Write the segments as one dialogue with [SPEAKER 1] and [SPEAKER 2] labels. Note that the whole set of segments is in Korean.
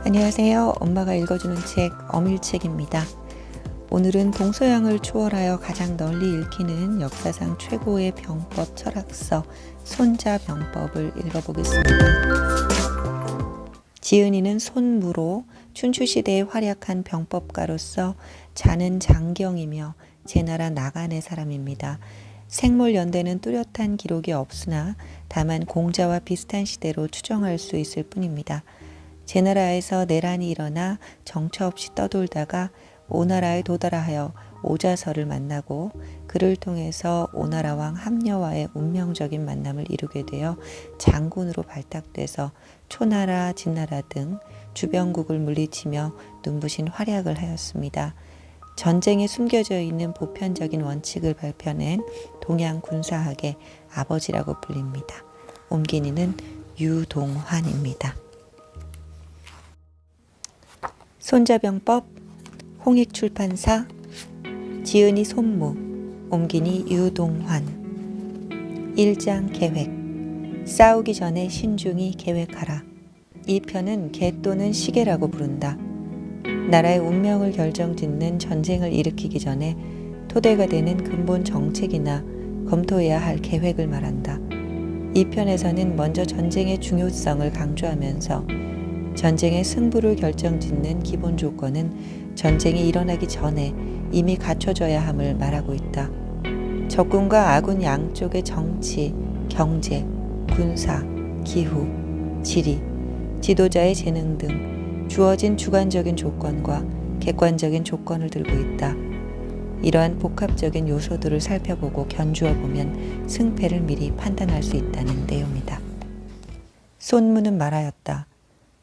[SPEAKER 1] 안녕하세요. 엄마가 읽어주는 책 어밀책입니다. 오늘은 동서양을 초월하여 가장 널리 읽히는 역사상 최고의 병법 철학서 손자병법을 읽어보겠습니다. 지은이는 손무로 춘추시대에 활약한 병법가로서 자는 장경이며 제나라 나간의 사람입니다. 생몰연대는 뚜렷한 기록이 없으나 다만 공자와 비슷한 시대로 추정할 수 있을 뿐입니다. 제나라에서 내란이 일어나 정처 없이 떠돌다가 오나라에 도달하여 오자설을 만나고 그를 통해서 오나라 왕 함려와의 운명적인 만남을 이루게 되어 장군으로 발탁돼서 초나라, 진나라 등 주변국을 물리치며 눈부신 활약을 하였습니다. 전쟁에 숨겨져 있는 보편적인 원칙을 발표낸 동양 군사학의 아버지라고 불립니다. 옮기니는 유동환입니다. 손자병법, 홍익출판사, 지은이 손무, 옮기니 유동환. 1장 계획. 싸우기 전에 신중히 계획하라. 이 편은 개 또는 시계라고 부른다. 나라의 운명을 결정짓는 전쟁을 일으키기 전에 토대가 되는 근본 정책이나 검토해야 할 계획을 말한다. 이 편에서는 먼저 전쟁의 중요성을 강조하면서 전쟁의 승부를 결정짓는 기본 조건은 전쟁이 일어나기 전에 이미 갖춰져야 함을 말하고 있다. 적군과 아군 양쪽의 정치, 경제, 군사, 기후, 지리, 지도자의 재능 등 주어진 주관적인 조건과 객관적인 조건을 들고 있다. 이러한 복합적인 요소들을 살펴보고 견주어 보면 승패를 미리 판단할 수 있다는 내용이다. 손무는 말하였다.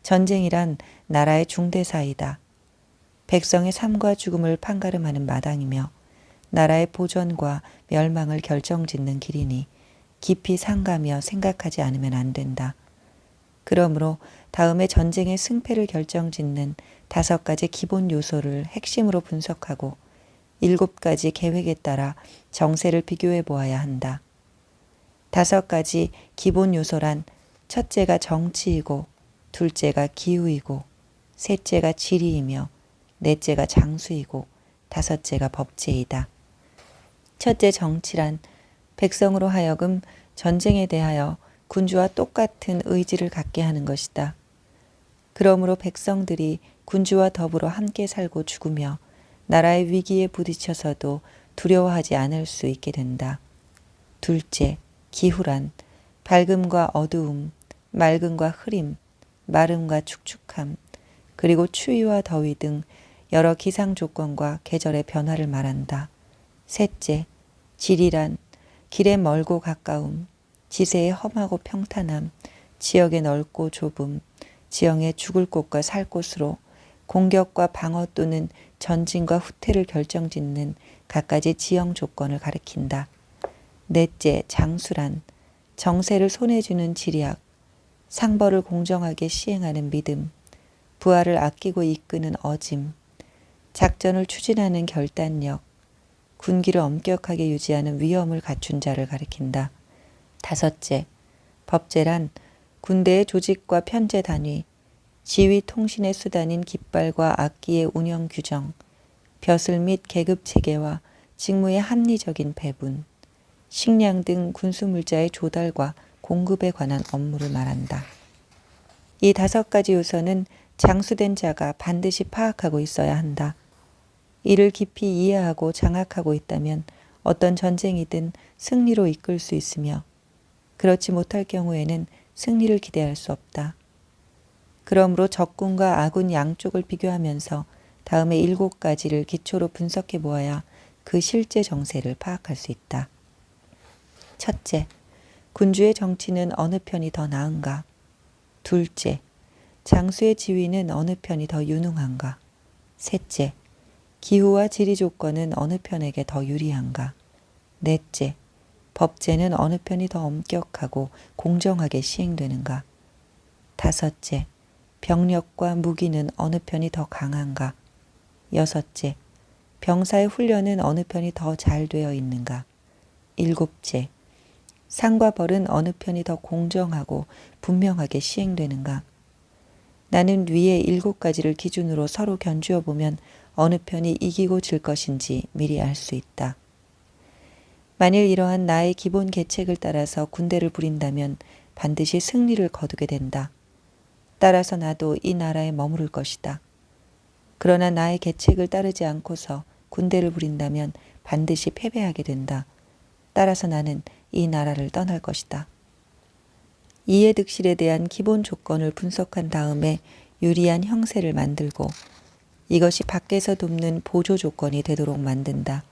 [SPEAKER 1] 전쟁이란 나라의 중대사이다. 백성의 삶과 죽음을 판가름하는 마당이며 나라의 보존과 멸망을 결정짓는 길이니 깊이 상가며 생각하지 않으면 안 된다. 그러므로 다음에 전쟁의 승패를 결정짓는 5가지 기본 요소를 핵심으로 분석하고 7가지 계획에 따라 정세를 비교해 보아야 한다. 5가지 기본 요소란 첫째가 정치이고 둘째가 기후이고 셋째가 지리이며 넷째가 장수이고 5째가 법제이다. 첫째 정치란 백성으로 하여금 전쟁에 대하여 군주와 똑같은 의지를 갖게 하는 것이다. 그러므로 백성들이 군주와 더불어 함께 살고 죽으며 나라의 위기에 부딪혀서도 두려워하지 않을 수 있게 된다. 둘째, 기후란 밝음과 어두움, 맑음과 흐림, 마름과 축축함, 그리고 추위와 더위 등 여러 기상 조건과 계절의 변화를 말한다. 셋째, 지리란 길의 멀고 가까움, 지세의 험하고 평탄함, 지역의 넓고 좁음, 지형의 죽을 곳과 살 곳으로 공격과 방어 또는 전진과 후퇴를 결정짓는 갖가지 지형 조건을 가리킨다. 넷째, 장수란 정세를 손에 쥐는 지략, 상벌을 공정하게 시행하는 믿음, 부하를 아끼고 이끄는 어짐, 작전을 추진하는 결단력, 군기를 엄격하게 유지하는 위엄을 갖춘 자를 가리킨다. 5째, 법제란 군대의 조직과 편제 단위, 지휘 통신의 수단인 깃발과 악기의 운영 규정, 벼슬 및 계급 체계와 직무의 합리적인 배분, 식량 등 군수물자의 조달과 공급에 관한 업무를 말한다. 이 5가지 요소는 장수된 자가 반드시 파악하고 있어야 한다. 이를 깊이 이해하고 장악하고 있다면 어떤 전쟁이든 승리로 이끌 수 있으며 그렇지 못할 경우에는 승리를 기대할 수 없다. 그러므로 적군과 아군 양쪽을 비교하면서 다음에 7가지를 기초로 분석해 보아야 그 실제 정세를 파악할 수 있다. 첫째, 군주의 정치는 어느 편이 더 나은가? 둘째, 장수의 지위는 어느 편이 더 유능한가? 셋째, 기후와 지리 조건은 어느 편에게 더 유리한가? 넷째, 법제는 어느 편이 더 엄격하고 공정하게 시행되는가? 5째, 병력과 무기는 어느 편이 더 강한가? 6째, 병사의 훈련은 어느 편이 더 잘 되어 있는가? 7째, 상과 벌은 어느 편이 더 공정하고 분명하게 시행되는가? 나는 위의 7가지를 기준으로 서로 견주어 보면 어느 편이 이기고 질 것인지 미리 알 수 있다. 만일 이러한 나의 기본 계책을 따라서 군대를 부린다면 반드시 승리를 거두게 된다. 따라서 나도 이 나라에 머무를 것이다. 그러나 나의 계책을 따르지 않고서 군대를 부린다면 반드시 패배하게 된다. 따라서 나는 이 나라를 떠날 것이다. 이해득실에 대한 기본 조건을 분석한 다음에 유리한 형세를 만들고 이것이 밖에서 돕는 보조 조건이 되도록 만든다.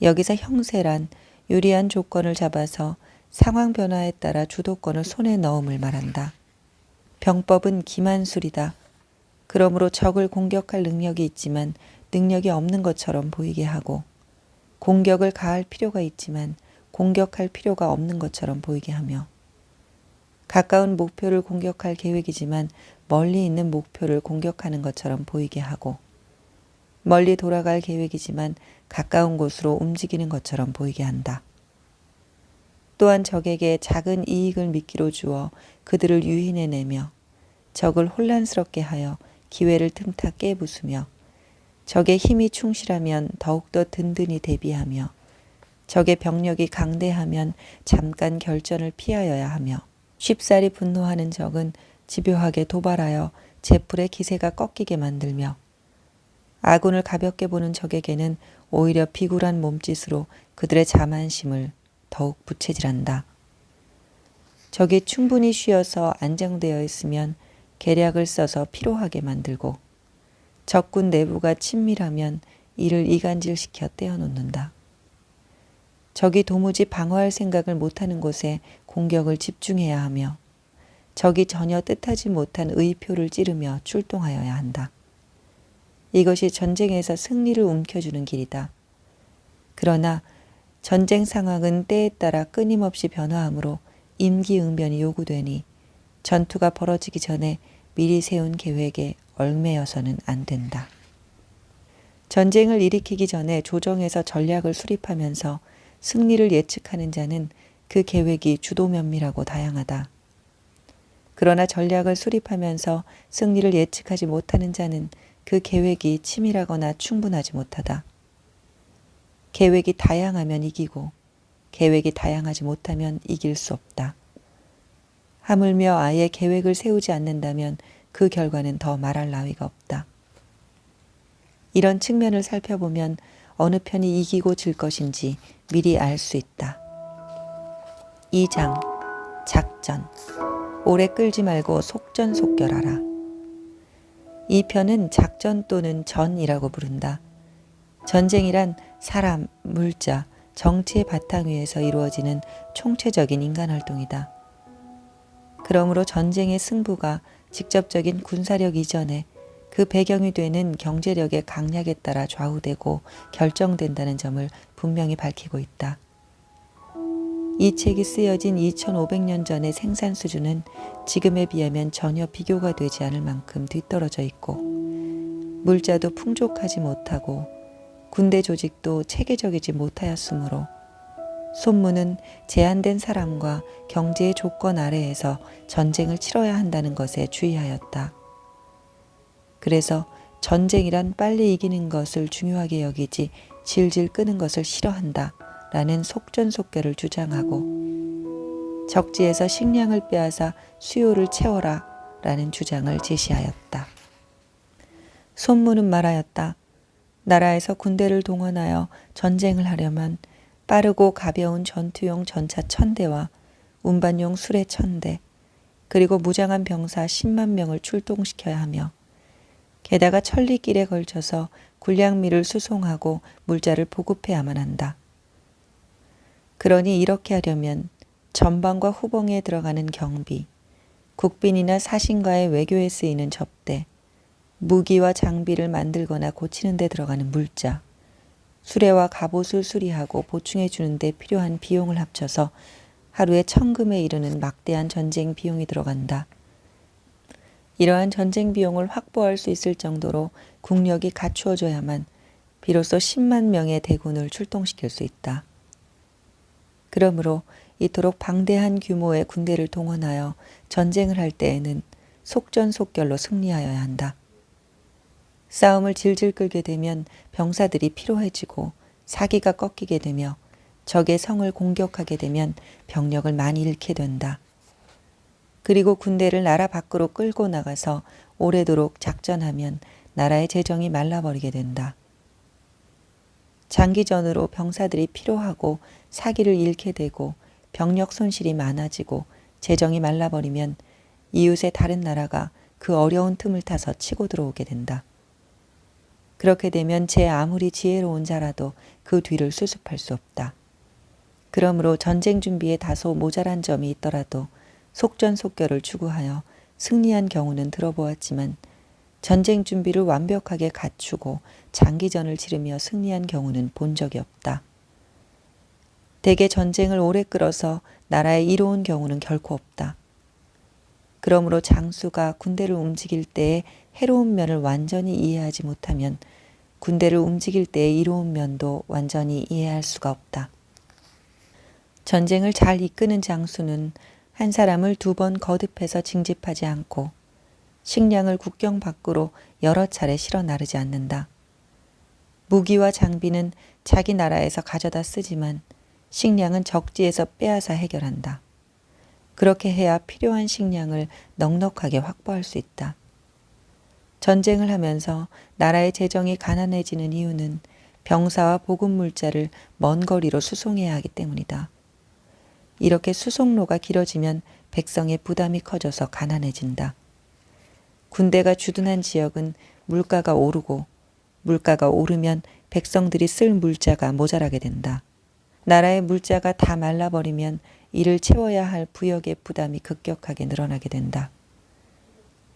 [SPEAKER 1] 여기서 형세란 유리한 조건을 잡아서 상황 변화에 따라 주도권을 손에 넣음을 말한다. 병법은 기만술이다. 그러므로 적을 공격할 능력이 있지만 능력이 없는 것처럼 보이게 하고 공격을 가할 필요가 있지만 공격할 필요가 없는 것처럼 보이게 하며 가까운 목표를 공격할 계획이지만 멀리 있는 목표를 공격하는 것처럼 보이게 하고 멀리 돌아갈 계획이지만 가까운 곳으로 움직이는 것처럼 보이게 한다. 또한 적에게 작은 이익을 미끼로 주어 그들을 유인해내며 적을 혼란스럽게 하여 기회를 틈타 깨부수며 적의 힘이 충실하면 더욱더 든든히 대비하며 적의 병력이 강대하면 잠깐 결전을 피하여야 하며 쉽사리 분노하는 적은 집요하게 도발하여 제풀의 기세가 꺾이게 만들며 아군을 가볍게 보는 적에게는 오히려 비굴한 몸짓으로 그들의 자만심을 더욱 부채질한다. 적이 충분히 쉬어서 안정되어 있으면 계략을 써서 피로하게 만들고 적군 내부가 친밀하면 이를 이간질시켜 떼어놓는다. 적이 도무지 방어할 생각을 못하는 곳에 공격을 집중해야 하며 적이 전혀 뜻하지 못한 의표를 찌르며 출동하여야 한다. 이것이 전쟁에서 승리를 움켜주는 길이다. 그러나 전쟁 상황은 때에 따라 끊임없이 변화하므로 임기응변이 요구되니 전투가 벌어지기 전에 미리 세운 계획에 얽매여서는 안 된다. 전쟁을 일으키기 전에 조정해서 전략을 수립하면서 승리를 예측하는 자는 그 계획이 주도면밀하고 다양하다. 그러나 전략을 수립하면서 승리를 예측하지 못하는 자는 그 계획이 치밀하거나 충분하지 못하다. 계획이 다양하면 이기고 계획이 다양하지 못하면 이길 수 없다. 하물며 아예 계획을 세우지 않는다면 그 결과는 더 말할 나위가 없다. 이런 측면을 살펴보면 어느 편이 이기고 질 것인지 미리 알 수 있다. 2장 작전. 오래 끌지 말고 속전속결하라. 이 편은 작전 또는 전이라고 부른다. 전쟁이란 사람, 물자, 정치의 바탕 위에서 이루어지는 총체적인 인간활동이다. 그러므로 전쟁의 승부가 직접적인 군사력 이전에 그 배경이 되는 경제력의 강약에 따라 좌우되고 결정된다는 점을 분명히 밝히고 있다. 이 책이 쓰여진 2500년 전의 생산 수준은 지금에 비하면 전혀 비교가 되지 않을 만큼 뒤떨어져 있고 물자도 풍족하지 못하고 군대 조직도 체계적이지 못하였으므로 손무는 제한된 사람과 경제의 조건 아래에서 전쟁을 치러야 한다는 것에 주의하였다. 그래서 전쟁이란 빨리 이기는 것을 중요하게 여기지 질질 끄는 것을 싫어한다 라는 속전속결을 주장하고 적지에서 식량을 빼앗아 수요를 채워라 라는 주장을 제시하였다. 손무는 말하였다. 나라에서 군대를 동원하여 전쟁을 하려면 빠르고 가벼운 전투용 전차 1000대와 운반용 수레 1000대 그리고 무장한 병사 10만 명을 출동시켜야 하며 게다가 천리길에 걸쳐서 군량미를 수송하고 물자를 보급해야만 한다. 그러니 이렇게 하려면 전방과 후방에 들어가는 경비, 국빈이나 사신과의 외교에 쓰이는 접대, 무기와 장비를 만들거나 고치는 데 들어가는 물자, 수레와 갑옷을 수리하고 보충해 주는 데 필요한 비용을 합쳐서 하루에 1000금에 이르는 막대한 전쟁 비용이 들어간다. 이러한 전쟁 비용을 확보할 수 있을 정도로 국력이 갖추어져야만 비로소 10만 명의 대군을 출동시킬 수 있다. 그러므로 이토록 방대한 규모의 군대를 동원하여 전쟁을 할 때에는 속전속결로 승리하여야 한다. 싸움을 질질 끌게 되면 병사들이 피로해지고 사기가 꺾이게 되며 적의 성을 공격하게 되면 병력을 많이 잃게 된다. 그리고 군대를 나라 밖으로 끌고 나가서 오래도록 작전하면 나라의 재정이 말라버리게 된다. 장기전으로 병사들이 피로하고 사기를 잃게 되고 병력 손실이 많아지고 재정이 말라버리면 이웃의 다른 나라가 그 어려운 틈을 타서 치고 들어오게 된다. 그렇게 되면 제 아무리 지혜로운 자라도 그 뒤를 수습할 수 없다. 그러므로 전쟁 준비에 다소 모자란 점이 있더라도 속전속결을 추구하여 승리한 경우는 들어보았지만 전쟁 준비를 완벽하게 갖추고 장기전을 치르며 승리한 경우는 본 적이 없다. 대개 전쟁을 오래 끌어서 나라에 이로운 경우는 결코 없다. 그러므로 장수가 군대를 움직일 때의 해로운 면을 완전히 이해하지 못하면 군대를 움직일 때의 이로운 면도 완전히 이해할 수가 없다. 전쟁을 잘 이끄는 장수는 한 사람을 2번 거듭해서 징집하지 않고 식량을 국경 밖으로 여러 차례 실어 나르지 않는다. 무기와 장비는 자기 나라에서 가져다 쓰지만 식량은 적지에서 빼앗아 해결한다. 그렇게 해야 필요한 식량을 넉넉하게 확보할 수 있다. 전쟁을 하면서 나라의 재정이 가난해지는 이유는 병사와 보급 물자를 먼 거리로 수송해야 하기 때문이다. 이렇게 수송로가 길어지면 백성의 부담이 커져서 가난해진다. 군대가 주둔한 지역은 물가가 오르고 물가가 오르면 백성들이 쓸 물자가 모자라게 된다. 나라의 물자가 다 말라버리면 이를 채워야 할 부역의 부담이 급격하게 늘어나게 된다.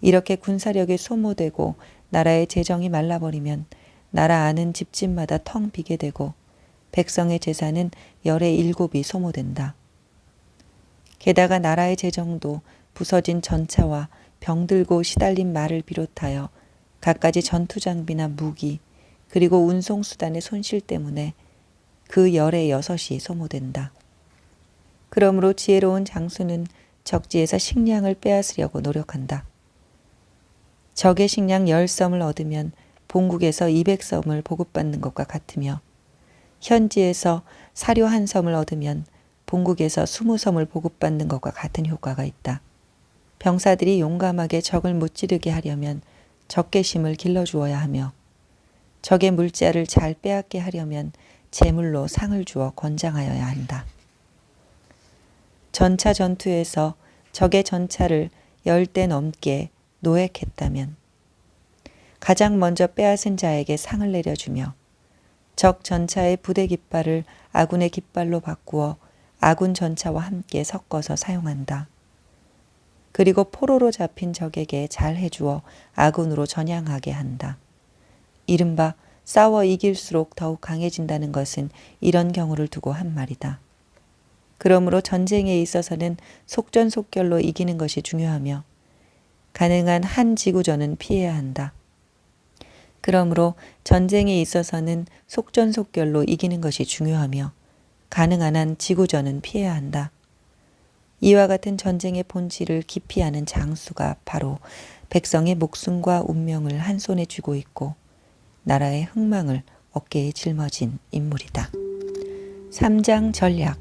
[SPEAKER 1] 이렇게 군사력이 소모되고 나라의 재정이 말라버리면 나라 안은 집집마다 텅 비게 되고 백성의 재산은 열의 7이 소모된다. 게다가 나라의 재정도 부서진 전차와 병들고 시달린 말을 비롯하여 갖가지 전투장비나 무기 그리고 운송수단의 손실 때문에 그 열의 6이 소모된다. 그러므로 지혜로운 장수는 적지에서 식량을 빼앗으려고 노력한다. 적의 식량 10섬을 얻으면 본국에서 200섬을 보급받는 것과 같으며 현지에서 사료 1섬을 얻으면 본국에서 20섬을 보급받는 것과 같은 효과가 있다. 병사들이 용감하게 적을 무찌르게 하려면 적개심을 길러주어야 하며 적의 물자를 잘 빼앗게 하려면 제물로 상을 주어 권장하여야 한다. 전차 전투에서 적의 전차를 10대 넘게 노획했다면 가장 먼저 빼앗은 자에게 상을 내려주며 적 전차의 부대 깃발을 아군의 깃발로 바꾸어 아군 전차와 함께 섞어서 사용한다. 그리고 포로로 잡힌 적에게 잘 해주어 아군으로 전향하게 한다. 이른바 싸워 이길수록 더욱 강해진다는 것은 이런 경우를 두고 한 말이다. 그러므로 전쟁에 있어서는 속전속결로 이기는 것이 중요하며 가능한 한 지구전은 피해야 한다. 그러므로 전쟁에 있어서는 속전속결로 이기는 것이 중요하며 가능한 한 지구전은 피해야 한다. 이와 같은 전쟁의 본질을 깊이 아는 장수가 바로 백성의 목숨과 운명을 한 손에 쥐고 있고 나라의 흥망을 어깨에 짊어진 인물이다. 3장 전략.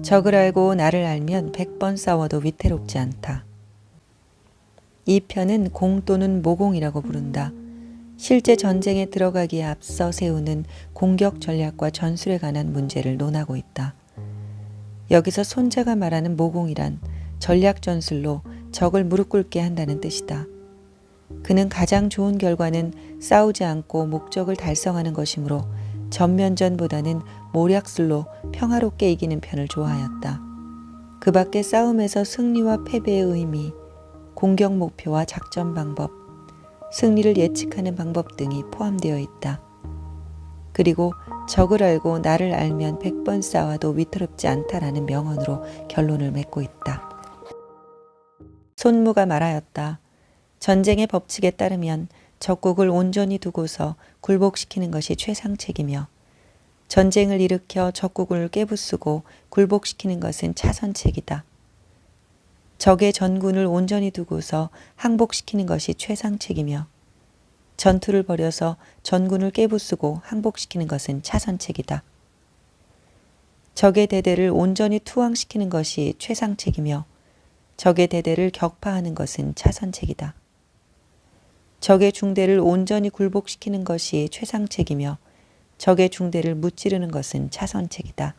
[SPEAKER 1] 적을 알고 나를 알면 100번 싸워도 위태롭지 않다. 이 편은 공 또는 모공이라고 부른다. 실제 전쟁에 들어가기에 앞서 세우는 공격 전략과 전술에 관한 문제를 논하고 있다. 여기서 손자가 말하는 모공이란 전략 전술로 적을 무릎 꿇게 한다는 뜻이다. 그는 가장 좋은 결과는 싸우지 않고 목적을 달성하는 것이므로 전면전보다는 모략술로 평화롭게 이기는 편을 좋아하였다. 그 밖에 싸움에서 승리와 패배의 의미, 공격 목표와 작전 방법, 승리를 예측하는 방법 등이 포함되어 있다. 그리고 적을 알고 나를 알면 100번 싸워도 위태롭지 않다라는 명언으로 결론을 맺고 있다. 손무가 말하였다. 전쟁의 법칙에 따르면 적국을 온전히 두고서 굴복시키는 것이 최상책이며 전쟁을 일으켜 적국을 깨부수고 굴복시키는 것은 차선책이다. 적의 전군을 온전히 두고서 항복시키는 것이 최상책이며 전투를 벌여서 전군을 깨부수고 항복시키는 것은 차선책이다. 적의 대대를 온전히 투항시키는 것이 최상책이며 적의 대대를 격파하는 것은 차선책이다. 적의 중대를 온전히 굴복시키는 것이 최상책이며 적의 중대를 무찌르는 것은 차선책이다.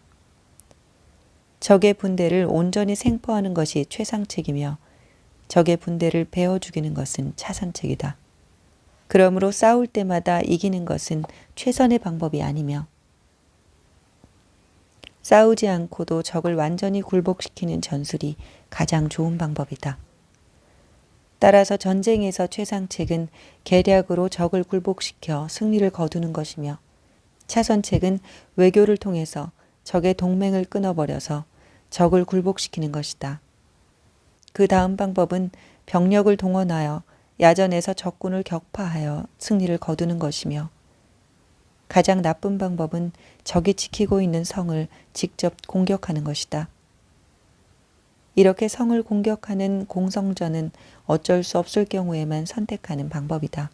[SPEAKER 1] 적의 분대를 온전히 생포하는 것이 최상책이며 적의 분대를 베어 죽이는 것은 차선책이다. 그러므로 싸울 때마다 이기는 것은 최선의 방법이 아니며 싸우지 않고도 적을 완전히 굴복시키는 전술이 가장 좋은 방법이다. 따라서 전쟁에서 최상책은 계략으로 적을 굴복시켜 승리를 거두는 것이며 차선책은 외교를 통해서 적의 동맹을 끊어버려서 적을 굴복시키는 것이다. 그 다음 방법은 병력을 동원하여 야전에서 적군을 격파하여 승리를 거두는 것이며 가장 나쁜 방법은 적이 지키고 있는 성을 직접 공격하는 것이다. 이렇게 성을 공격하는 공성전은 어쩔 수 없을 경우에만 선택하는 방법이다.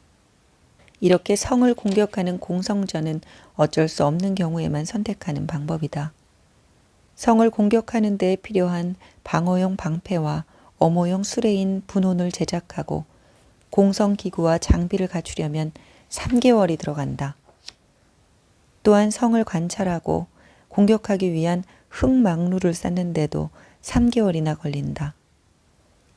[SPEAKER 1] 이렇게 성을 공격하는 공성전은 어쩔 수 없는 경우에만 선택하는 방법이다. 성을 공격하는 데 필요한 방어용 방패와 엄호용 수레인 분혼을 제작하고 공성기구와 장비를 갖추려면 3개월이 들어간다. 또한 성을 관찰하고 공격하기 위한 흙망루를 쌓는데도 3개월이나 걸린다.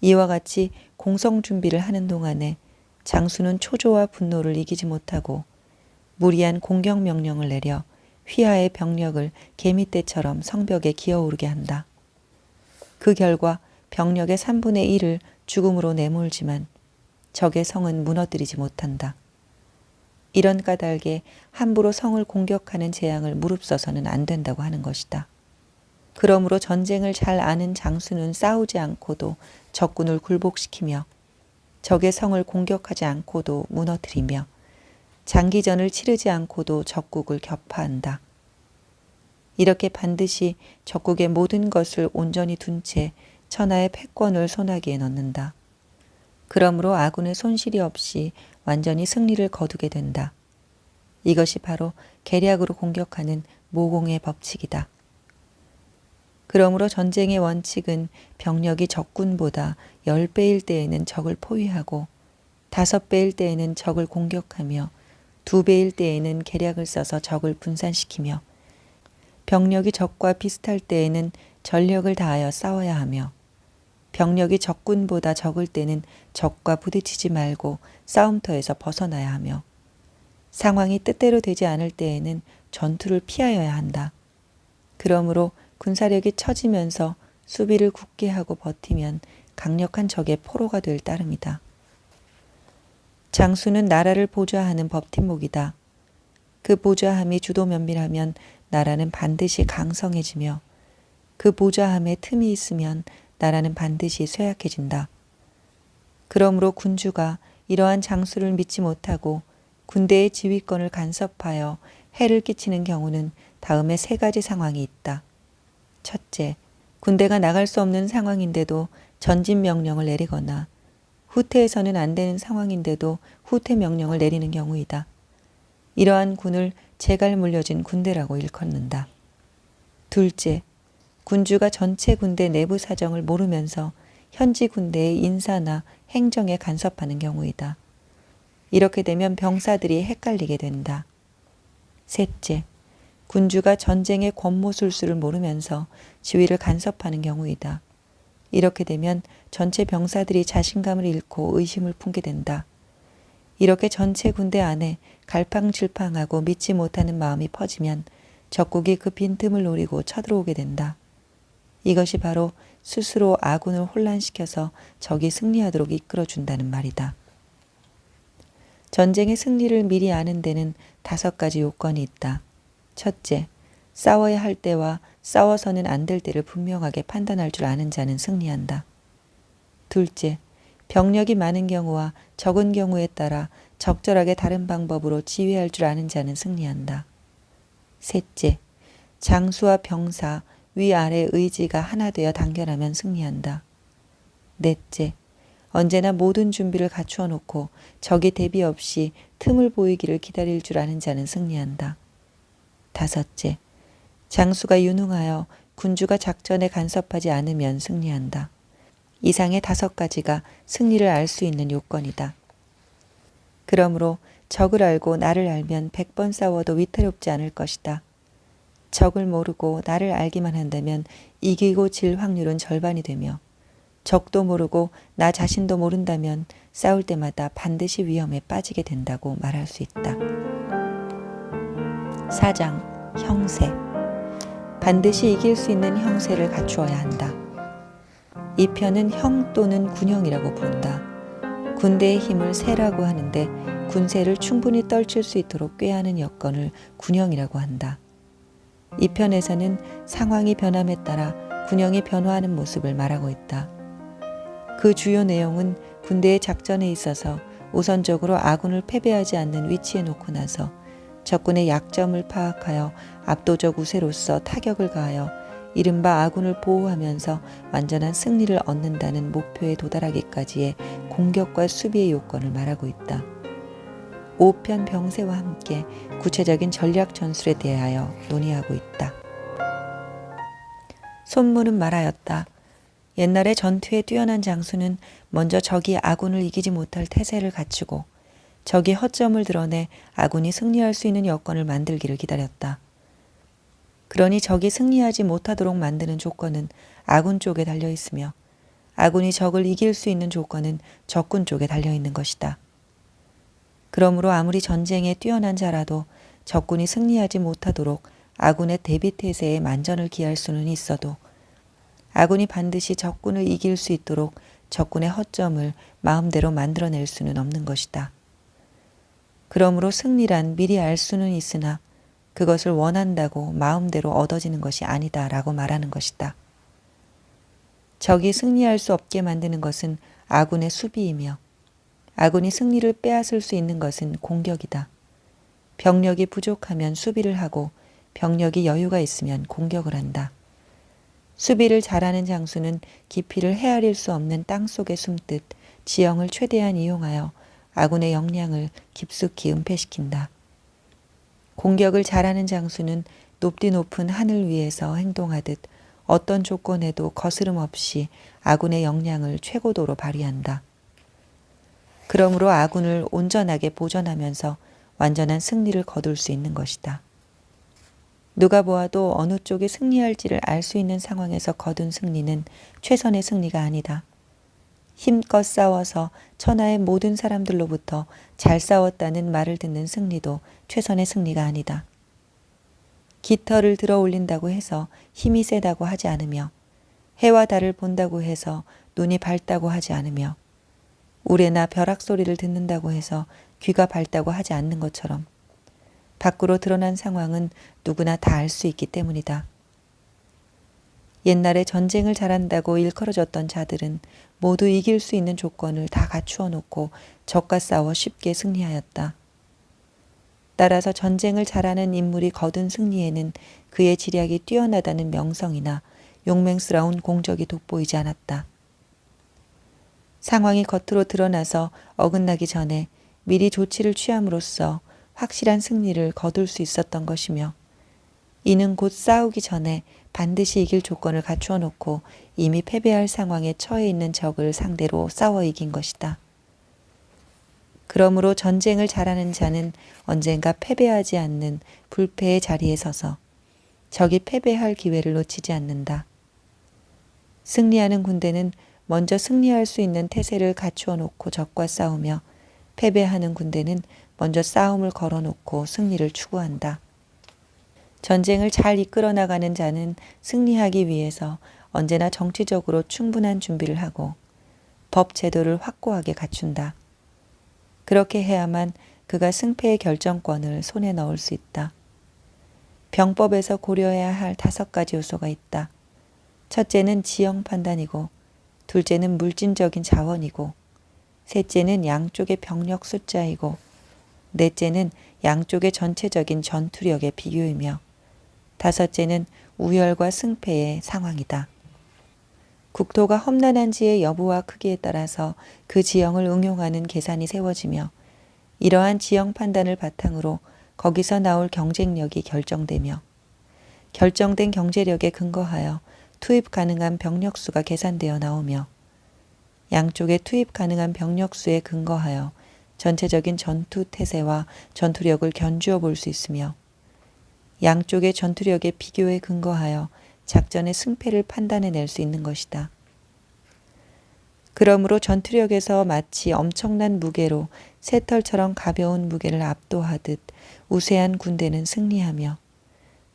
[SPEAKER 1] 이와 같이 공성 준비를 하는 동안에 장수는 초조와 분노를 이기지 못하고 무리한 공격 명령을 내려 휘하의 병력을 개미떼처럼 성벽에 기어오르게 한다. 그 결과 병력의 3분의 1을 죽음으로 내몰지만 적의 성은 무너뜨리지 못한다. 이런 까닭에 함부로 성을 공격하는 재앙을 무릅써서는 안 된다고 하는 것이다. 그러므로 전쟁을 잘 아는 장수는 싸우지 않고도 적군을 굴복시키며 적의 성을 공격하지 않고도 무너뜨리며 장기전을 치르지 않고도 적국을 격파한다. 이렇게 반드시 적국의 모든 것을 온전히 둔 채 천하의 패권을 손아귀에 넣는다. 그러므로 아군의 손실이 없이 완전히 승리를 거두게 된다. 이것이 바로 계략으로 공격하는 모공의 법칙이다. 그러므로 전쟁의 원칙은 병력이 적군보다 10배일 때에는 적을 포위하고 5배일 때에는 적을 공격하며 2배일 때에는 계략을 써서 적을 분산시키며 병력이 적과 비슷할 때에는 전력을 다하여 싸워야 하며 병력이 적군보다 적을 때는 적과 부딪히지 말고 싸움터에서 벗어나야 하며 상황이 뜻대로 되지 않을 때에는 전투를 피하여야 한다. 그러므로 군사력이 처지면서 수비를 굳게 하고 버티면 강력한 적의 포로가 될 따름이다. 장수는 나라를 보좌하는 법팀목이다. 그 보좌함이 주도 면밀하면 나라는 반드시 강성해지며 그 보좌함에 틈이 있으면 나라는 반드시 쇠약해진다. 그러므로 군주가 이러한 장수를 믿지 못하고 군대의 지휘권을 간섭하여 해를 끼치는 경우는 다음에 3가지 상황이 있다. 첫째, 군대가 나갈 수 없는 상황인데도 전진 명령을 내리거나 후퇴해서는 안 되는 상황인데도 후퇴 명령을 내리는 경우이다. 이러한 군을 재갈 물려진 군대라고 일컫는다. 둘째, 군주가 전체 군대 내부 사정을 모르면서 현지 군대의 인사나 행정에 간섭하는 경우이다. 이렇게 되면 병사들이 헷갈리게 된다. 셋째, 군주가 전쟁의 권모술수를 모르면서 지휘를 간섭하는 경우이다. 이렇게 되면 전체 병사들이 자신감을 잃고 의심을 품게 된다. 이렇게 전체 군대 안에 갈팡질팡하고 믿지 못하는 마음이 퍼지면 적국이 그 빈틈을 노리고 쳐들어오게 된다. 이것이 바로 스스로 아군을 혼란시켜서 적이 승리하도록 이끌어준다는 말이다. 전쟁의 승리를 미리 아는 데는 5가지 요건이 있다. 첫째, 싸워야 할 때와 싸워서는 안 될 때를 분명하게 판단할 줄 아는 자는 승리한다. 둘째, 병력이 많은 경우와 적은 경우에 따라 적절하게 다른 방법으로 지휘할 줄 아는 자는 승리한다. 셋째, 장수와 병사, 위아래 의지가 하나 되어 단결하면 승리한다. 넷째, 언제나 모든 준비를 갖추어 놓고 적이 대비 없이 틈을 보이기를 기다릴 줄 아는 자는 승리한다. 다섯째, 장수가 유능하여 군주가 작전에 간섭하지 않으면 승리한다. 이상의 5가지가 승리를 알 수 있는 요건이다. 그러므로 적을 알고 나를 알면 100번 싸워도 위태롭지 않을 것이다. 적을 모르고 나를 알기만 한다면 이기고 질 확률은 절반이 되며 적도 모르고 나 자신도 모른다면 싸울 때마다 반드시 위험에 빠지게 된다고 말할 수 있다. 4장 형세. 반드시 이길 수 있는 형세를 갖추어야 한다. 이 편은 형 또는 군형이라고 부른다. 군대의 힘을 세라고 하는데 군세를 충분히 떨칠 수 있도록 꾀하는 여건을 군형이라고 한다. 이 편에서는 상황이 변함에 따라 군형이 변화하는 모습을 말하고 있다. 그 주요 내용은 군대의 작전에 있어서 우선적으로 아군을 패배하지 않는 위치에 놓고 나서 적군의 약점을 파악하여 압도적 우세로서 타격을 가하여 이른바 아군을 보호하면서 완전한 승리를 얻는다는 목표에 도달하기까지의 공격과 수비의 요건을 말하고 있다. 5편 병세와 함께 구체적인 전략 전술에 대하여 논의하고 있다. 손문은 말하였다. 옛날에 전투에 뛰어난 장수는 먼저 적이 아군을 이기지 못할 태세를 갖추고 적이 허점을 드러내 아군이 승리할 수 있는 여건을 만들기를 기다렸다. 그러니 적이 승리하지 못하도록 만드는 조건은 아군 쪽에 달려 있으며 아군이 적을 이길 수 있는 조건은 적군 쪽에 달려 있는 것이다. 그러므로 아무리 전쟁에 뛰어난 자라도 적군이 승리하지 못하도록 아군의 대비 태세에 만전을 기할 수는 있어도 아군이 반드시 적군을 이길 수 있도록 적군의 허점을 마음대로 만들어낼 수는 없는 것이다. 그러므로 승리란 미리 알 수는 있으나 그것을 원한다고 마음대로 얻어지는 것이 아니다라고 말하는 것이다. 적이 승리할 수 없게 만드는 것은 아군의 수비이며 아군이 승리를 빼앗을 수 있는 것은 공격이다. 병력이 부족하면 수비를 하고 병력이 여유가 있으면 공격을 한다. 수비를 잘하는 장수는 깊이를 헤아릴 수 없는 땅속에 숨듯 지형을 최대한 이용하여 아군의 역량을 깊숙이 은폐시킨다. 공격을 잘하는 장수는 높디 높은 하늘 위에서 행동하듯 어떤 조건에도 거스름 없이 아군의 역량을 최고도로 발휘한다. 그러므로 아군을 온전하게 보전하면서 완전한 승리를 거둘 수 있는 것이다. 누가 보아도 어느 쪽이 승리할지를 알 수 있는 상황에서 거둔 승리는 최선의 승리가 아니다. 힘껏 싸워서 천하의 모든 사람들로부터 잘 싸웠다는 말을 듣는 승리도 최선의 승리가 아니다. 깃털을 들어 올린다고 해서 힘이 세다고 하지 않으며 해와 달을 본다고 해서 눈이 밝다고 하지 않으며 우레나 벼락 소리를 듣는다고 해서 귀가 밝다고 하지 않는 것처럼 밖으로 드러난 상황은 누구나 다 알 수 있기 때문이다. 옛날에 전쟁을 잘한다고 일컬어졌던 자들은 모두 이길 수 있는 조건을 다 갖추어 놓고 적과 싸워 쉽게 승리하였다. 따라서 전쟁을 잘하는 인물이 거둔 승리에는 그의 지략이 뛰어나다는 명성이나 용맹스러운 공적이 돋보이지 않았다. 상황이 겉으로 드러나서 어긋나기 전에 미리 조치를 취함으로써 확실한 승리를 거둘 수 있었던 것이며 이는 곧 싸우기 전에 반드시 이길 조건을 갖추어 놓고 이미 패배할 상황에 처해 있는 적을 상대로 싸워 이긴 것이다. 그러므로 전쟁을 잘하는 자는 언젠가 패배하지 않는 불패의 자리에 서서 적이 패배할 기회를 놓치지 않는다. 승리하는 군대는 먼저 승리할 수 있는 태세를 갖추어 놓고 적과 싸우며 패배하는 군대는 먼저 싸움을 걸어놓고 승리를 추구한다. 전쟁을 잘 이끌어 나가는 자는 승리하기 위해서 언제나 정치적으로 충분한 준비를 하고 법 제도를 확고하게 갖춘다. 그렇게 해야만 그가 승패의 결정권을 손에 넣을 수 있다. 병법에서 고려해야 할 5가지 요소가 있다. 첫째는 지형 판단이고 둘째는 물질적인 자원이고 셋째는 양쪽의 병력 숫자이고 넷째는 양쪽의 전체적인 전투력의 비교이며 다섯째는 우열과 승패의 상황이다. 국토가 험난한지의 여부와 크기에 따라서 그 지형을 응용하는 계산이 세워지며 이러한 지형 판단을 바탕으로 거기서 나올 경쟁력이 결정되며 결정된 경제력에 근거하여 투입 가능한 병력수가 계산되어 나오며 양쪽의 투입 가능한 병력수에 근거하여 전체적인 전투 태세와 전투력을 견주어 볼 수 있으며 양쪽의 전투력의 비교에 근거하여 작전의 승패를 판단해낼 수 있는 것이다. 그러므로 전투력에서 마치 엄청난 무게로 새털처럼 가벼운 무게를 압도하듯 우세한 군대는 승리하며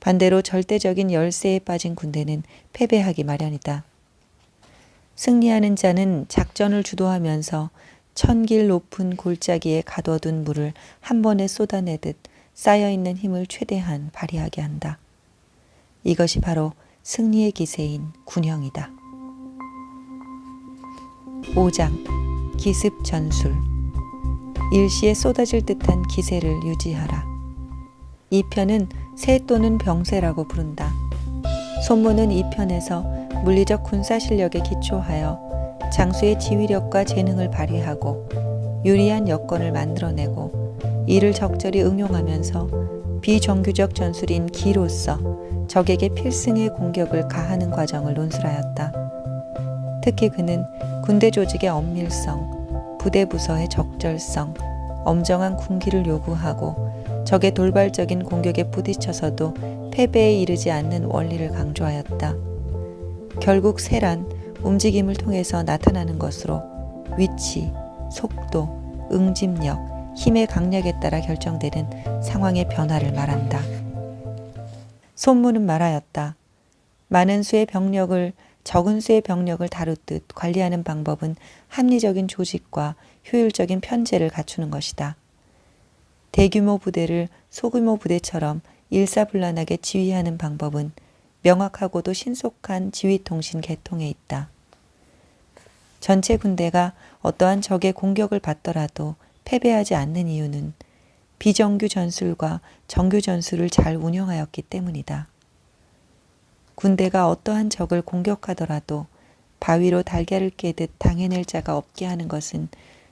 [SPEAKER 1] 반대로 절대적인 열세에 빠진 군대는 패배하기 마련이다. 승리하는 자는 작전을 주도하면서 1000길 높은 골짜기에 가둬둔 물을 한 번에 쏟아내듯 쌓여있는 힘을 최대한 발휘하게 한다. 이것이 바로 승리의 기세인 군형이다. 5장 기습 전술. 일시에 쏟아질 듯한 기세를 유지하라. 이 편은 새 또는 병세라고 부른다. 손문은 이 편에서 물리적 군사 실력에 기초하여 장수의 지휘력과 재능을 발휘하고 유리한 여건을 만들어내고 이를 적절히 응용하면서 비정규적 전술인 기로서 적에게 필승의 공격을 가하는 과정을 논술하였다. 특히 그는 군대 조직의 엄밀성, 부대 부서의 적절성, 엄정한 군기를 요구하고 적의 돌발적인 공격에 부딪혀서도 패배에 이르지 않는 원리를 강조하였다. 결국 세란, 움직임을 통해서 나타나는 것으로 위치, 속도, 응집력, 힘의 강약에 따라 결정되는 상황의 변화를 말한다. 손문은 말하였다. 많은 수의 병력을 적은 수의 병력을 다루듯 관리하는 방법은 합리적인 조직과 효율적인 편제를 갖추는 것이다. 대규모 부대를 소규모 부대처럼 일사불란하게 지휘하는 방법은 명확하고도 신속한 지휘통신 계통에 있다. 전체 군대가 어떠한 적의 공격을 받더라도 패배하지 않는 이유는 비정규 전술과 정규 전술을 잘 운영하였기 때문이다. 군대가 어떠한 적을 공격하더라도 바위로 달걀을 깨듯 당해낼 자가 없게 하는 것은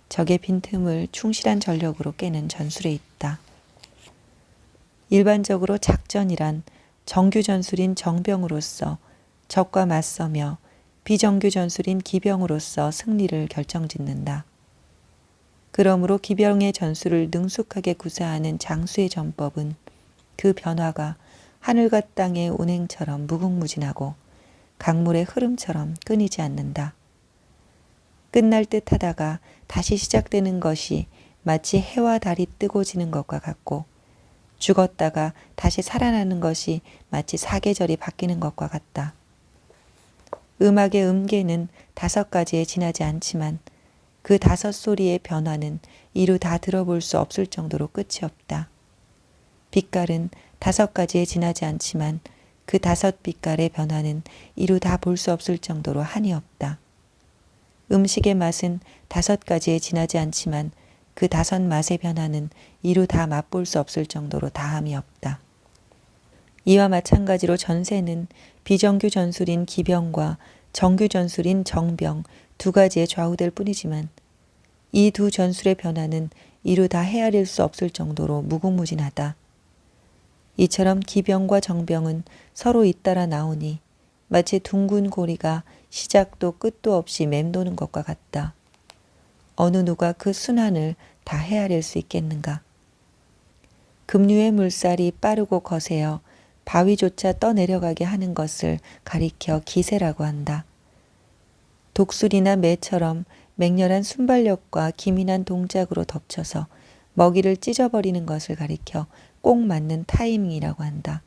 [SPEAKER 1] 적의 빈틈을 충실한 전력으로 깨는 전술에 있다. 일반적으로 작전이란 정규 전술인 정병으로서 적과 맞서며 비정규 전술인 기병으로서 승리를 결정짓는다. 그러므로 기병의 전술을 능숙하게 구사하는 장수의 전법은 그 변화가 하늘과 땅의 운행처럼 무궁무진하고 강물의 흐름처럼 끊이지 않는다. 끝날 듯 하다가 다시 시작되는 것이 마치 해와 달이 뜨고 지는 것과 같고 죽었다가 다시 살아나는 것이 마치 사계절이 바뀌는 것과 같다. 음악의 음계는 5가지에 지나지 않지만 그 5소리의 변화는 이루 다 들어볼 수 없을 정도로 끝이 없다. 빛깔은 5가지에 지나지 않지만 그 5빛깔의 변화는 이루 다 볼 수 없을 정도로 한이 없다. 음식의 맛은 5가지에 지나지 않지만 그 5맛의 변화는 이루 다 맛볼 수 없을 정도로 다함이 없다. 이와 마찬가지로 전세는 비정규 전술인 기병과 정규 전술인 정병 2가지에 좌우될 뿐이지만 이 두 전술의 변화는 이루 다 헤아릴 수 없을 정도로 무궁무진하다. 이처럼 기병과 정병은 서로 잇따라 나오니 마치 둥근 고리가 시작도 끝도 없이 맴도는 것과 같다. 어느 누가 그 순환을 다 헤아릴 수 있겠는가. 급류의 물살이 빠르고 거세어 바위조차 떠내려가게 하는 것을 가리켜 기세라고 한다. 독수리나 매처럼 맹렬한 순발력과 기민한 동작으로 덮쳐서 먹이를 찢어버리는 것을 가리켜 꼭 맞는 타이밍이라고 한다.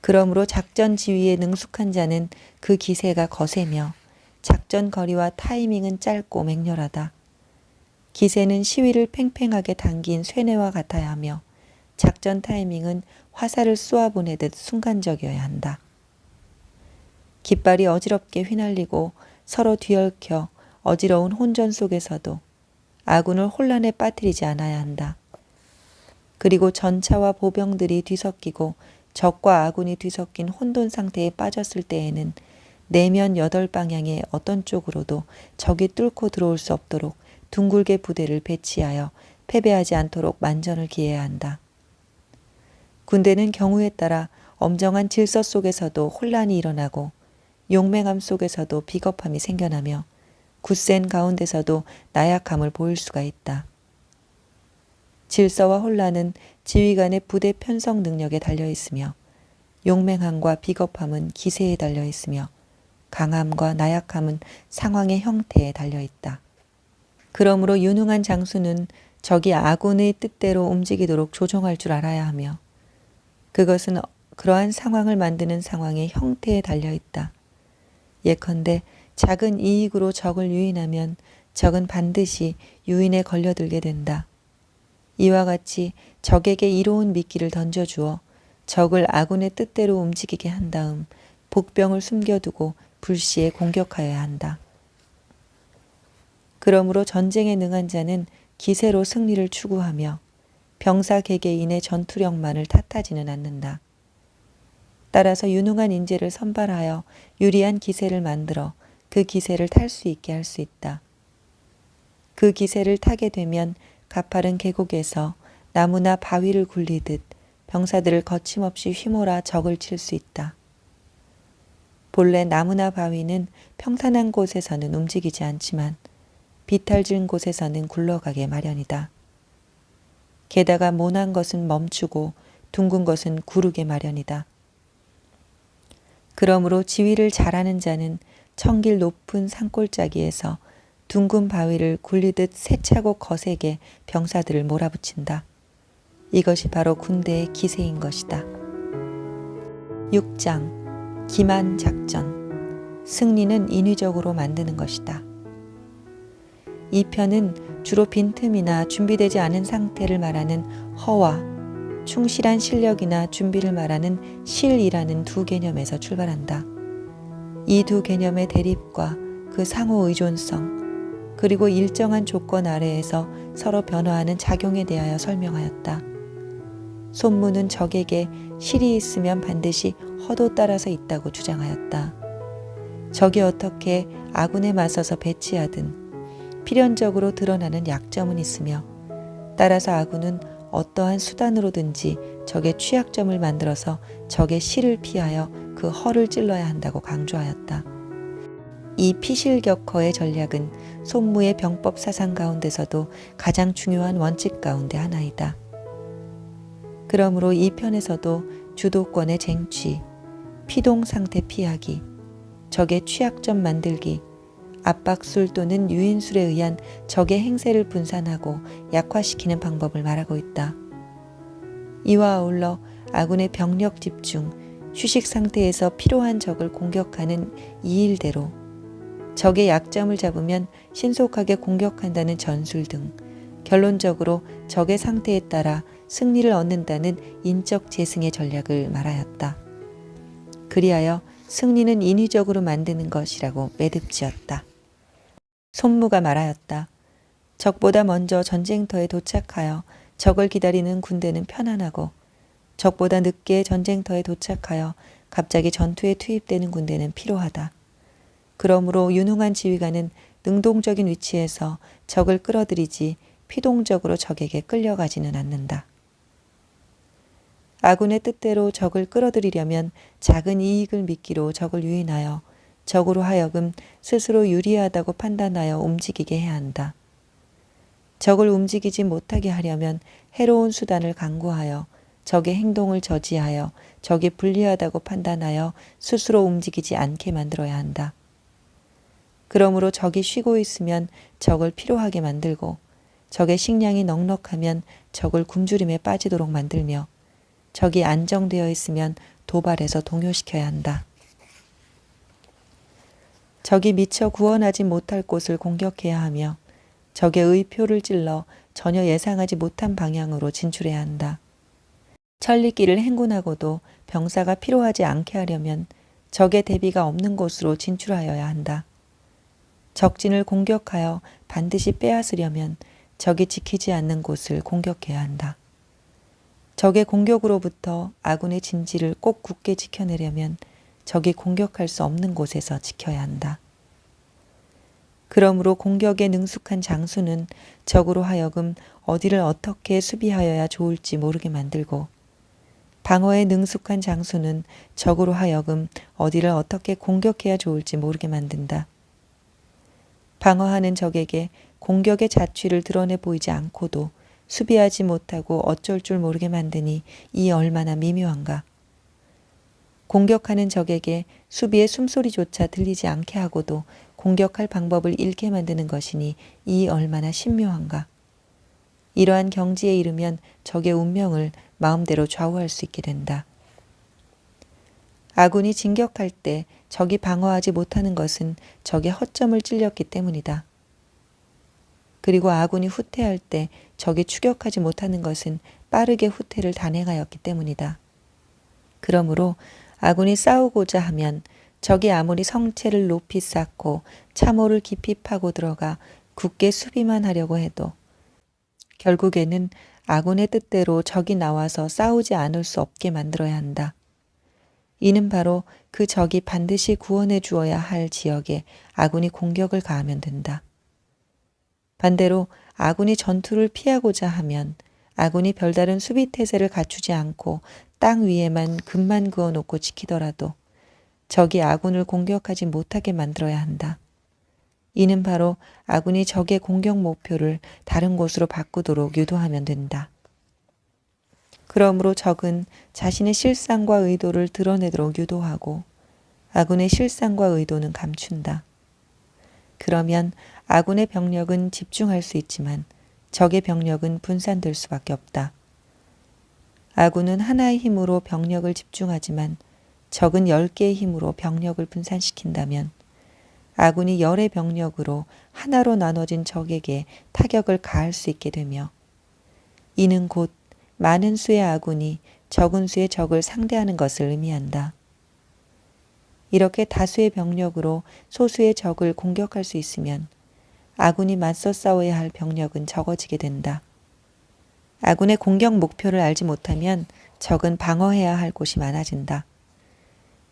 [SPEAKER 1] 그러므로 작전 지휘에 능숙한 자는 그 기세가 거세며 작전 거리와 타이밍은 짧고 맹렬하다. 기세는 시위를 팽팽하게 당긴 쇠뇌와 같아야 하며 작전 타이밍은 화살을 쏘아보내듯 순간적이어야 한다. 깃발이 어지럽게 휘날리고 서로 뒤얽혀 어지러운 혼전 속에서도 아군을 혼란에 빠뜨리지 않아야 한다. 그리고 전차와 보병들이 뒤섞이고 적과 아군이 뒤섞인 혼돈 상태에 빠졌을 때에는 내면 8방향의 어떤 쪽으로도 적이 뚫고 들어올 수 없도록 둥글게 부대를 배치하여 패배하지 않도록 만전을 기해야 한다. 군대는 경우에 따라 엄정한 질서 속에서도 혼란이 일어나고 용맹함 속에서도 비겁함이 생겨나며 굳센 가운데서도 나약함을 보일 수가 있다. 질서와 혼란은 지휘관의 부대 편성 능력에 달려 있으며 용맹함과 비겁함은 기세에 달려 있으며 강함과 나약함은 상황의 형태에 달려 있다. 그러므로 유능한 장수는 적이 아군의 뜻대로 움직이도록 조종할 줄 알아야 하며 그것은 그러한 상황을 만드는 상황의 형태에 달려 있다. 예컨대 작은 이익으로 적을 유인하면 적은 반드시 유인에 걸려들게 된다. 이와 같이 적에게 이로운 미끼를 던져주어 적을 아군의 뜻대로 움직이게 한 다음 복병을 숨겨두고 불시에 공격하여야 한다. 그러므로 전쟁에 능한 자는 기세로 승리를 추구하며 병사 개개인의 전투력만을 탓하지는 않는다. 따라서 유능한 인재를 선발하여 유리한 기세를 만들어 그 기세를 탈 수 있게 할 수 있다. 그 기세를 타게 되면 가파른 계곡에서 나무나 바위를 굴리듯 병사들을 거침없이 휘몰아 적을 칠 수 있다. 본래 나무나 바위는 평탄한 곳에서는 움직이지 않지만 비탈진 곳에서는 굴러가게 마련이다. 게다가 모난 것은 멈추고 둥근 것은 구르게 마련이다. 그러므로 지휘를 잘하는 자는 천길 높은 산골짜기에서 둥근 바위를 굴리듯 세차고 거세게 병사들을 몰아붙인다. 이것이 바로 군대의 기세인 것이다. 6장 기만 작전 승리는 인위적으로 만드는 것이다. 이 편은 주로 빈틈이나 준비되지 않은 상태를 말하는 허와 충실한 실력이나 준비를 말하는 실이라는 두 개념에서 출발한다. 이 두 개념의 대립과 그 상호 의존성 그리고 일정한 조건 아래에서 서로 변화하는 작용에 대하여 설명하였다. 손무는 적에게 실이 있으면 반드시 허도 따라서 있다고 주장하였다. 적이 어떻게 아군에 맞서서 배치하든 필연적으로 드러나는 약점은 있으며 따라서 아군은 어떠한 수단으로든지 적의 취약점을 만들어서 적의 실을 피하여 그 허를 찔러야 한다고 강조하였다. 이 피실격허의 전략은 손무의 병법 사상 가운데서도 가장 중요한 원칙 가운데 하나이다. 그러므로 이 편에서도 주도권의 쟁취, 피동 상태 피하기, 적의 취약점 만들기, 압박술 또는 유인술에 의한 적의 행세를 분산하고 약화시키는 방법을 말하고 있다. 이와 아울러 아군의 병력 집중, 휴식 상태에서 필요한 적을 공격하는 이 일대로 적의 약점을 잡으면 신속하게 공격한다는 전술 등 결론적으로 적의 상태에 따라 승리를 얻는다는 인적 재승의 전략을 말하였다. 그리하여 승리는 인위적으로 만드는 것이라고 매듭지었다. 손무가 말하였다. 적보다 먼저 전쟁터에 도착하여 적을 기다리는 군대는 편안하고 적보다 늦게 전쟁터에 도착하여 갑자기 전투에 투입되는 군대는 피로하다. 그러므로 유능한 지휘관은 능동적인 위치에서 적을 끌어들이지 피동적으로 적에게 끌려가지는 않는다. 아군의 뜻대로 적을 끌어들이려면 작은 이익을 미끼로 적을 유인하여 적으로 하여금 스스로 유리하다고 판단하여 움직이게 해야 한다. 적을 움직이지 못하게 하려면 해로운 수단을 강구하여 적의 행동을 저지하여 적이 불리하다고 판단하여 스스로 움직이지 않게 만들어야 한다. 그러므로 적이 쉬고 있으면 적을 피로하게 만들고 적의 식량이 넉넉하면 적을 굶주림에 빠지도록 만들며 적이 안정되어 있으면 도발해서 동요시켜야 한다. 적이 미처 구원하지 못할 곳을 공격해야 하며 적의 의표를 찔러 전혀 예상하지 못한 방향으로 진출해야 한다. 천리길을 행군하고도 병사가 피로하지 않게 하려면 적의 대비가 없는 곳으로 진출하여야 한다. 적진을 공격하여 반드시 빼앗으려면 적이 지키지 않는 곳을 공격해야 한다. 적의 공격으로부터 아군의 진지를 꼭 굳게 지켜내려면 적이 공격할 수 없는 곳에서 지켜야 한다. 그러므로 공격에 능숙한 장수는 적으로 하여금 어디를 어떻게 수비하여야 좋을지 모르게 만들고, 방어에 능숙한 장수는 적으로 하여금 어디를 어떻게 공격해야 좋을지 모르게 만든다. 방어하는 적에게 공격의 자취를 드러내 보이지 않고도 수비하지 못하고 어쩔 줄 모르게 만드니 이 얼마나 미묘한가. 공격하는 적에게 수비의 숨소리조차 들리지 않게 하고도 공격할 방법을 잃게 만드는 것이니 이 얼마나 신묘한가. 이러한 경지에 이르면 적의 운명을 마음대로 좌우할 수 있게 된다. 아군이 진격할 때 적이 방어하지 못하는 것은 적의 허점을 찔렸기 때문이다. 그리고 아군이 후퇴할 때 적이 추격하지 못하는 것은 빠르게 후퇴를 단행하였기 때문이다. 그러므로 아군이 싸우고자 하면 적이 아무리 성체를 높이 쌓고 참호를 깊이 파고 들어가 굳게 수비만 하려고 해도 결국에는 아군의 뜻대로 적이 나와서 싸우지 않을 수 없게 만들어야 한다. 이는 바로 그 적이 반드시 구원해 주어야 할 지역에 아군이 공격을 가하면 된다. 반대로 아군이 전투를 피하고자 하면 아군이 별다른 수비 태세를 갖추지 않고 땅 위에만 금만 그어놓고 지키더라도 적이 아군을 공격하지 못하게 만들어야 한다. 이는 바로 아군이 적의 공격 목표를 다른 곳으로 바꾸도록 유도하면 된다. 그러므로 적은 자신의 실상과 의도를 드러내도록 유도하고 아군의 실상과 의도는 감춘다. 그러면 아군의 병력은 집중할 수 있지만 적의 병력은 분산될 수밖에 없다. 아군은 하나의 힘으로 병력을 집중하지만 적은 10개의 힘으로 병력을 분산시킨다면 아군이 10의 병력으로 하나로 나눠진 적에게 타격을 가할 수 있게 되며 이는 곧 많은 수의 아군이 적은 수의 적을 상대하는 것을 의미한다. 이렇게 다수의 병력으로 소수의 적을 공격할 수 있으면 아군이 맞서 싸워야 할 병력은 적어지게 된다. 아군의 공격 목표를 알지 못하면 적은 방어해야 할 곳이 많아진다.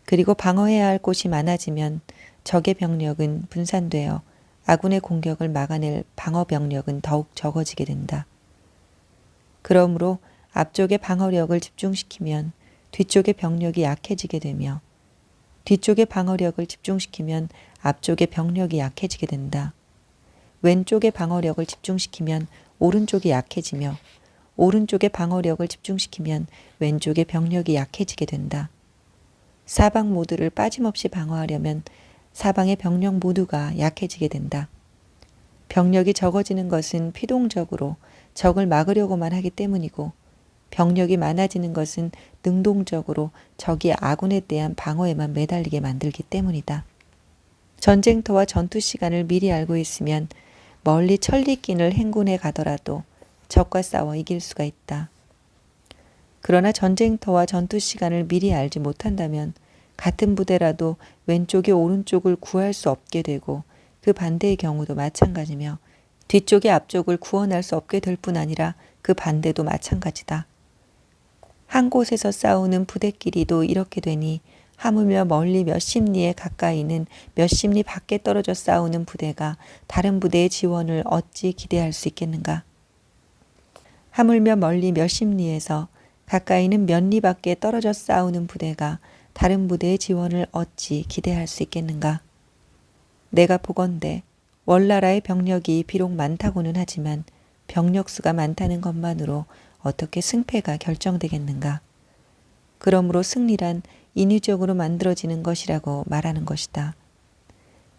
[SPEAKER 1] 그리고 방어해야 할 곳이 많아지면 적의 병력은 분산되어 아군의 공격을 막아낼 방어 병력은 더욱 적어지게 된다. 그러므로 앞쪽의 방어력을 집중시키면 뒤쪽의 병력이 약해지게 되며 뒤쪽의 방어력을 집중시키면 앞쪽의 병력이 약해지게 된다. 왼쪽의 방어력을 집중시키면 오른쪽이 약해지며 오른쪽의 방어력을 집중시키면 왼쪽의 병력이 약해지게 된다. 사방 모두를 빠짐없이 방어하려면 사방의 병력 모두가 약해지게 된다. 병력이 적어지는 것은 피동적으로 적을 막으려고만 하기 때문이고 병력이 많아지는 것은 능동적으로 적이 아군에 대한 방어에만 매달리게 만들기 때문이다. 전쟁터와 전투 시간을 미리 알고 있으면 멀리 천리길을 행군해 가더라도 적과 싸워 이길 수가 있다. 그러나 전쟁터와 전투 시간을 미리 알지 못한다면 같은 부대라도 왼쪽이 오른쪽을 구할 수 없게 되고 그 반대의 경우도 마찬가지며 뒤쪽이 앞쪽을 구원할 수 없게 될 뿐 아니라 그 반대도 마찬가지다. 한 곳에서 싸우는 부대끼리도 이렇게 되니 하물며 멀리 몇십 리에 가까이는 몇십 리 밖에 떨어져 싸우는 부대가 다른 부대의 지원을 어찌 기대할 수 있겠는가? 하물며 멀리 몇십 리에서 가까이는 몇 리 밖에 떨어져 싸우는 부대가 다른 부대의 지원을 어찌 기대할 수 있겠는가? 내가 보건대 월나라의 병력이 비록 많다고는 하지만 병력 수가 많다는 것만으로 어떻게 승패가 결정되겠는가? 그러므로 승리란 인위적으로 만들어지는 것이라고 말하는 것이다.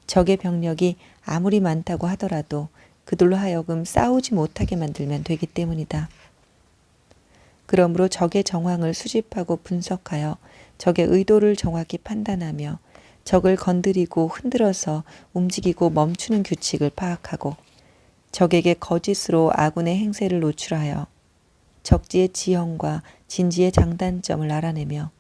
[SPEAKER 1] 적의 병력이 아무리 많다고 하더라도 그들로 하여금 싸우지 못하게 만들면 되기 때문이다. 그러므로 적의 정황을 수집하고 분석하여 적의 의도를 정확히 판단하며 적을 건드리고 흔들어서 움직이고 멈추는 규칙을 파악하고 적에게 거짓으로 아군의 행세를 노출하여 적지의 지형과 진지의 장단점을 알아내며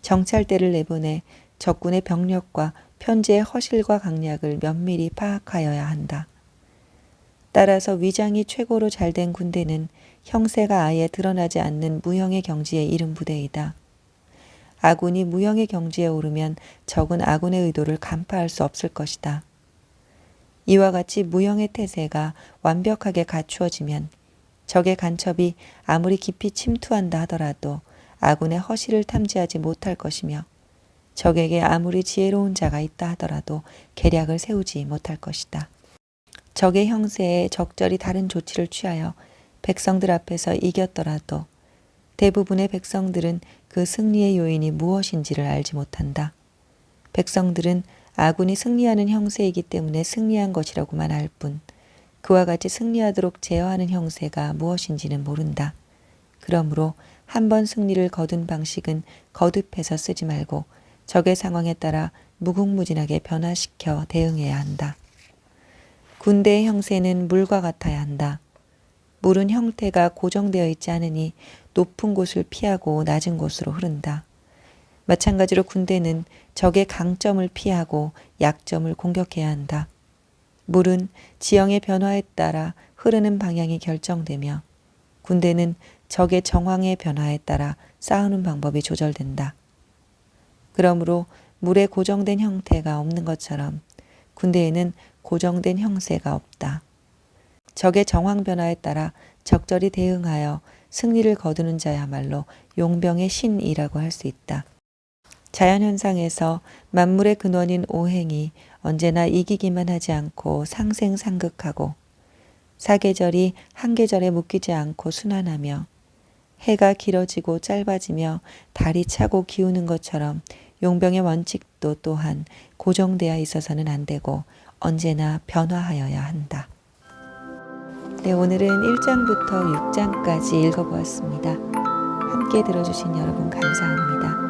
[SPEAKER 1] 정찰대를 내보내 적군의 병력과 편지의 허실과 강약을 면밀히 파악하여야 한다. 따라서 위장이 최고로 잘된 군대는 형세가 아예 드러나지 않는 무형의 경지에 이른 부대이다. 아군이 무형의 경지에 오르면 적은 아군의 의도를 간파할 수 없을 것이다. 이와 같이 무형의 태세가 완벽하게 갖추어지면 적의 간첩이 아무리 깊이 침투한다 하더라도 아군의 허시를 탐지하지 못할 것이며 적에게 아무리 지혜로운 자가 있다 하더라도 계략을 세우지 못할 것이다. 적의 형세에 적절히 다른 조치를 취하여 백성들 앞에서 이겼더라도 대부분의 백성들은 그 승리의 요인이 무엇인지를 알지 못한다. 백성들은 아군이 승리하는 형세이기 때문에 승리한 것이라고만 알 뿐 그와 같이 승리하도록 제어하는 형세가 무엇인지는 모른다. 그러므로 한 번 승리를 거둔 방식은 거듭해서 쓰지 말고 적의 상황에 따라 무궁무진하게 변화시켜 대응해야 한다. 군대의 형세는 물과 같아야 한다. 물은 형태가 고정되어 있지 않으니 높은 곳을 피하고 낮은 곳으로 흐른다. 마찬가지로 군대는 적의 강점을 피하고 약점을 공격해야 한다. 물은 지형의 변화에 따라 흐르는 방향이 결정되며 군대는 적의 정황의 변화에 따라 싸우는 방법이 조절된다. 그러므로 물에 고정된 형태가 없는 것처럼 군대에는 고정된 형세가 없다. 적의 정황 변화에 따라 적절히 대응하여 승리를 거두는 자야말로 용병의 신이라고 할 수 있다. 자연현상에서 만물의 근원인 오행이 언제나 이기기만 하지 않고 상생상극하고 사계절이 한 계절에 묶이지 않고 순환하며 해가 길어지고 짧아지며 달이 차고 기우는 것처럼 용병의 원칙도 또한 고정되어 있어서는 안 되고 언제나 변화하여야 한다. 네, 오늘은 1장부터 6장까지 읽어보았습니다. 함께 들어주신 여러분 감사합니다.